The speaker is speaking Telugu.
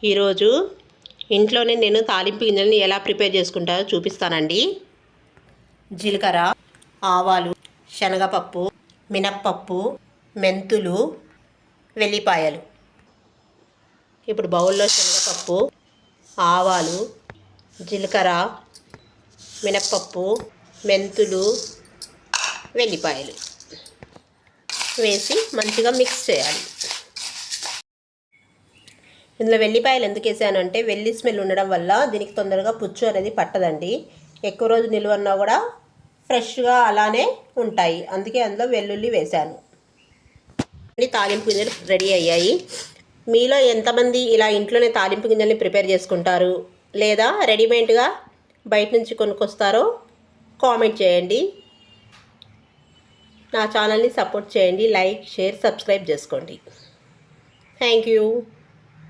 ఈరోజు ఇంట్లోనే నేను తాలింపు గింజల్ని ఎలా ప్రిపేర్ చేసుకుంటారో చూపిస్తానండి. జీలకర్ర, ఆవాలు, శనగపప్పు, మినప్పప్పు, మెంతులు, వెల్లిపాయలు. ఇప్పుడు బౌల్లో శనగపప్పు, ఆవాలు, జీలకర్ర, మినప్పప్పు, మెంతులు, వెల్లిపాయలు వేసి మంచిగా మిక్స్ చేయాలి. ఇందులో వెల్లిపాయలు ఎందుకు వేసాను అంటే వెల్లి స్మెల్ ఉండడం వల్ల దీనికి తొందరగా పుచ్చు అనేది పట్టదండి. ఎక్కువ రోజు నిల్వ ఉన్నా కూడా ఫ్రెష్గా అలానే ఉంటాయి. అందుకే అందులో వెల్లుల్లి వేశాను. తాలింపు గింజలు రెడీ అయ్యాయి. మీలో ఎంతమంది ఇలా ఇంట్లోనే తాలింపు గింజల్ని ప్రిపేర్ చేసుకుంటారు లేదా రెడీమేడ్గా బయట నుంచి కొనుక్కొస్తారో కామెంట్ చేయండి. నా ఛానల్ని సపోర్ట్ చేయండి. లైక్, షేర్, సబ్స్క్రైబ్ చేసుకోండి. Thank you.